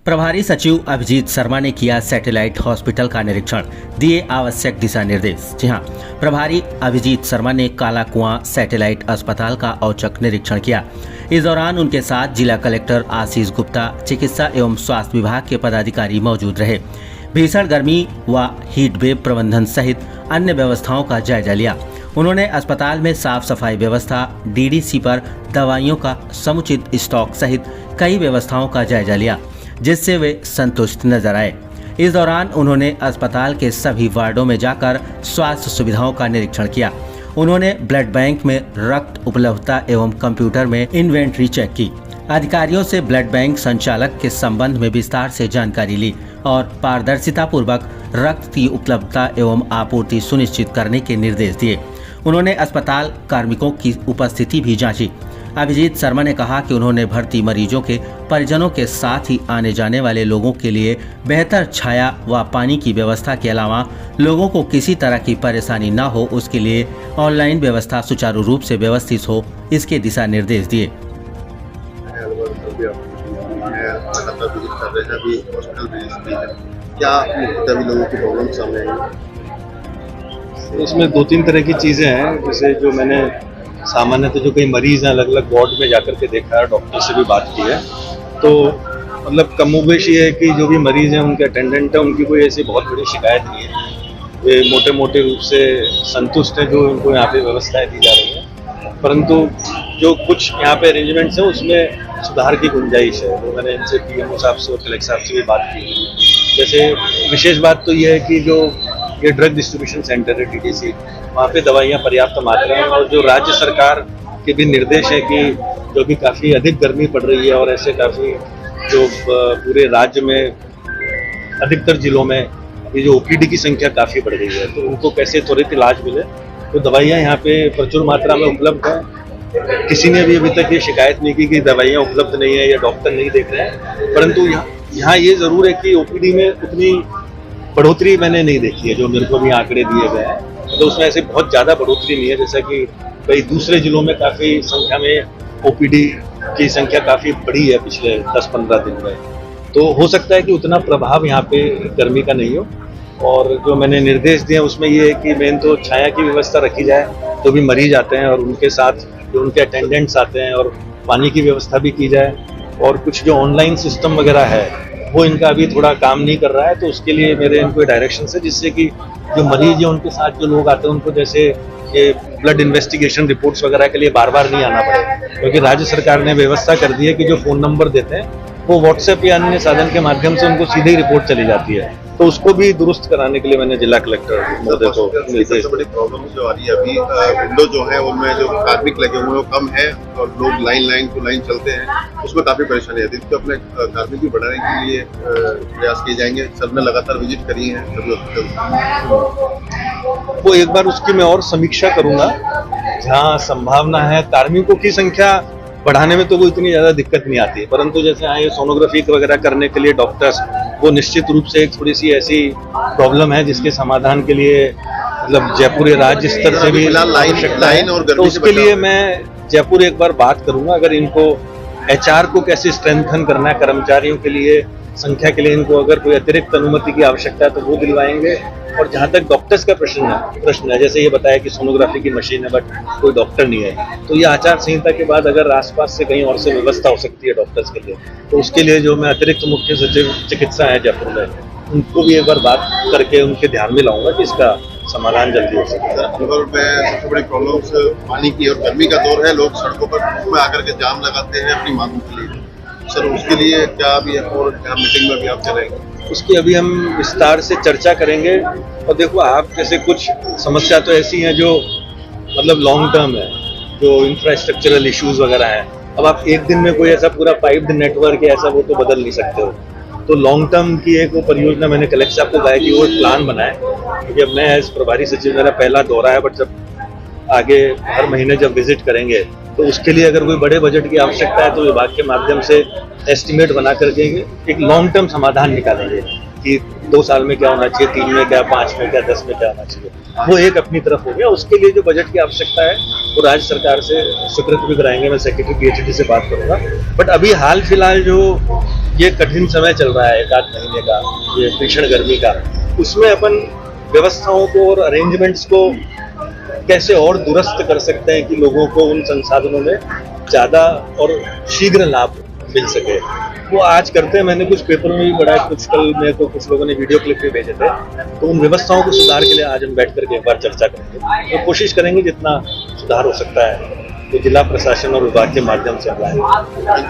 प्रभारी सचिव अभिजीत शर्मा ने किया सैटेलाइट हॉस्पिटल का निरीक्षण, दिए आवश्यक दिशा निर्देश। जी हां, प्रभारी अभिजीत शर्मा ने काला कुआं सैटेलाइट अस्पताल का औचक निरीक्षण किया। इस दौरान उनके साथ जिला कलेक्टर आशीष गुप्ता, चिकित्सा एवं स्वास्थ्य विभाग के पदाधिकारी मौजूद रहे। भीषण गर्मी व हीट वेव प्रबंधन सहित अन्य व्यवस्थाओं का जायजा लिया। उन्होंने अस्पताल में साफ सफाई व्यवस्था, डीडीसी पर दवाइयों का समुचित स्टॉक सहित कई व्यवस्थाओं का जायजा लिया, जिससे वे संतुष्ट नजर आए। इस दौरान उन्होंने अस्पताल के सभी वार्डों में जाकर स्वास्थ्य सुविधाओं का निरीक्षण किया। उन्होंने ब्लड बैंक में रक्त उपलब्धता एवं कंप्यूटर में इन्वेंट्री चेक की। अधिकारियों से ब्लड बैंक संचालक के संबंध में विस्तार से जानकारी ली और पारदर्शिता पूर्वक रक्त की उपलब्धता एवं आपूर्ति सुनिश्चित करने के निर्देश दिए। उन्होंने अस्पताल कार्मिकों की उपस्थिति भी जांची। अभिजीत शर्मा ने कहा कि उन्होंने भर्ती मरीजों के परिजनों के साथ ही आने जाने वाले लोगों के लिए बेहतर छाया व पानी की व्यवस्था के अलावा लोगों को किसी तरह की परेशानी न हो, उसके लिए ऑनलाइन व्यवस्था सुचारू रूप से व्यवस्थित हो, इसके दिशा निर्देश दिए। इसमें 2-3 तरह की चीज़ें हैं, जैसे जो मैंने सामान्यतः जो कई मरीज हैं अलग अलग वार्ड में जाकर के देखा है, डॉक्टर से भी बात की है, तो मतलब कमोबेश ये है कि जो भी मरीज हैं उनके अटेंडेंट हैं, उनकी कोई ऐसी बहुत बड़ी शिकायत नहीं है। वे मोटे मोटे रूप से संतुष्ट हैं जो उनको यहाँ पे व्यवस्थाएं दी जा रही हैं, परंतु जो कुछ यहाँ पे अरेंजमेंट्स हैं उसमें सुधार की गुंजाइश है। तो मैंने इनसे पीएमओ साहब से और कलेक्टर साहब से भी बात की। जैसे विशेष बात तो ये है कि जो ये ड्रग डिस्ट्रीब्यूशन सेंटर है डीडीसी, वहाँ पे दवाइयाँ पर्याप्त मात्रा में, और जो राज्य सरकार के भी निर्देश है कि जो भी काफ़ी अधिक गर्मी पड़ रही है और ऐसे काफ़ी जो पूरे राज्य में अधिकतर जिलों में ये जो ओपीडी की संख्या काफ़ी बढ़ गई है, तो उनको कैसे त्वरित इलाज मिले, तो दवाइयाँ यहाँ पे प्रचुर मात्रा में उपलब्ध हैं। किसी ने भी अभी तक ये शिकायत नहीं की कि दवाइयाँ उपलब्ध नहीं है या डॉक्टर नहीं देख रहे हैं, परंतु यहाँ ये ज़रूर है कि ओपीडी में उतनी बढ़ोतरी मैंने नहीं देखी है। जो मेरे को भी आंकड़े दिए गए हैं तो उसमें ऐसे बहुत ज़्यादा बढ़ोतरी नहीं है, जैसा कि कई दूसरे जिलों में काफ़ी संख्या में ओपीडी की संख्या काफ़ी बढ़ी है पिछले 10-15 दिन में। तो हो सकता है कि उतना प्रभाव यहाँ पे गर्मी का नहीं हो। और जो मैंने निर्देश दिए उसमें ये है कि मेन तो छाया की व्यवस्था रखी जाए, जो भी मरीज आते हैं और उनके साथ जो उनके अटेंडेंट्स आते हैं, और पानी की व्यवस्था भी की जाए। और कुछ जो ऑनलाइन सिस्टम वगैरह है वो इनका अभी थोड़ा काम नहीं कर रहा है, तो उसके लिए मेरे इनको डायरेक्शन है, जिससे कि जो मरीज है उनके साथ जो लोग आते हैं उनको जैसे ये ब्लड इन्वेस्टिगेशन रिपोर्ट्स वगैरह के लिए बार बार नहीं आना पड़े, क्योंकि राज्य सरकार ने व्यवस्था कर दी है कि जो फ़ोन नंबर देते हैं वो व्हाट्सएप या अन्य साधन के माध्यम से उनको सीधे ही रिपोर्ट चली जाती है। तो उसको भी दुरुस्त कराने के लिए मैंने जिला कलेक्टर महोदय को निर्देश। सबसे बड़ी प्रॉब्लम जो आ रही है अभी, विंडो जो है उनमें जो कार्मिक लगे हुए हैं वो कम है और लोग लाइन टू लाइन चलते हैं, उसमें काफ़ी परेशानी आती है। तो अपने कार्मिक भी बढ़ाने के लिए प्रयास किए जाएंगे। सर ने लगातार विजिट करी है सभी हॉस्पिटल, वो एक बार उसकी मैं और समीक्षा करूंगा। जहाँ संभावना है कार्मिकों की संख्या बढ़ाने में तो कोई इतनी ज़्यादा दिक्कत नहीं आती है, परंतु जैसे आए सोनोग्राफी वगैरह करने के लिए डॉक्टर्स, वो निश्चित रूप से एक थोड़ी सी ऐसी प्रॉब्लम है जिसके समाधान के लिए मतलब जयपुर राज्य स्तर से भी लाइन और तो उसके लिए मैं जयपुर एक बार बात करूंगा। अगर इनको एचआर को कैसे स्ट्रेंथन करना है, कर्मचारियों के लिए संख्या के लिए इनको अगर कोई अतिरिक्त अनुमति की आवश्यकता है तो वो दिलवाएंगे। और जहाँ तक डॉक्टर्स का प्रश्न है, जैसे ये बताया कि सोनोग्राफी की मशीन है बट कोई डॉक्टर नहीं है, तो ये आचार संहिता के बाद अगर आसपास से कहीं और से व्यवस्था हो सकती है डॉक्टर्स के लिए, तो उसके लिए जो मैं अतिरिक्त मुख्य सचिव चिकित्सा है जयपुर में, उनको भी एक बार बात करके उनके ध्यान में लाऊंगा कि इसका समाधान जल्दी हो सकता है। अलवर में सबसे बड़ी प्रॉब्लम पानी की और गर्मी का दौर है, लोग सड़कों पर आकर के जाम लगाते हैं अपनी मांगों के लिए। सर उसके लिए क्या अभी और क्या मीटिंग में भी आप चलेंगे? उसकी अभी हम विस्तार से चर्चा करेंगे। और देखो, आप जैसे कुछ समस्या तो ऐसी हैं जो मतलब लॉन्ग टर्म है, जो इंफ्रास्ट्रक्चरल इश्यूज वगैरह हैं। अब आप एक दिन में कोई ऐसा पूरा पाइप्ड नेटवर्क है ऐसा वो तो बदल नहीं सकते हो। तो लॉन्ग टर्म की एक वो परियोजना मैंने कलेक्टर साहब को कहा कि वो प्लान बनाए, क्योंकि अब मैं एज प्रभारी सचिव मेरा पहला दौरा है, बट जब आगे हर महीने जब विजिट करेंगे तो उसके लिए अगर कोई बड़े बजट की आवश्यकता है तो विभाग के माध्यम से एस्टिमेट बना करके एक लॉन्ग टर्म समाधान निकालेंगे कि 2 साल में क्या होना चाहिए, 3 में क्या, 5 में क्या, 10 में क्या होना चाहिए, वो एक अपनी तरफ हो गया। उसके लिए जो बजट की आवश्यकता है वो राज्य सरकार से स्वीकृत भी कराएंगे। मैं सेक्रेटरी PHD से बात करूंगा। बट अभी हाल फिलहाल जो ये कठिन समय चल रहा है 1-8 महीने का, ये भीषण गर्मी का, उसमें अपन व्यवस्थाओं को और अरेंजमेंट्स को कैसे और दुरुस्त कर सकते हैं कि लोगों को उन संसाधनों में ज़्यादा और शीघ्र लाभ मिल सके, वो आज करते हैं। मैंने कुछ पेपर में भी पढ़ा है, कुछ कल मेरे को कुछ लोगों ने वीडियो क्लिप भी भेजे थे। तो उन व्यवस्थाओं को सुधार के लिए आज हम बैठ करके एक बार चर्चा करेंगे, तो कोशिश करेंगे जितना सुधार हो सकता है तो जिला प्रशासन और विभाग के माध्यम से हम लाएंगे।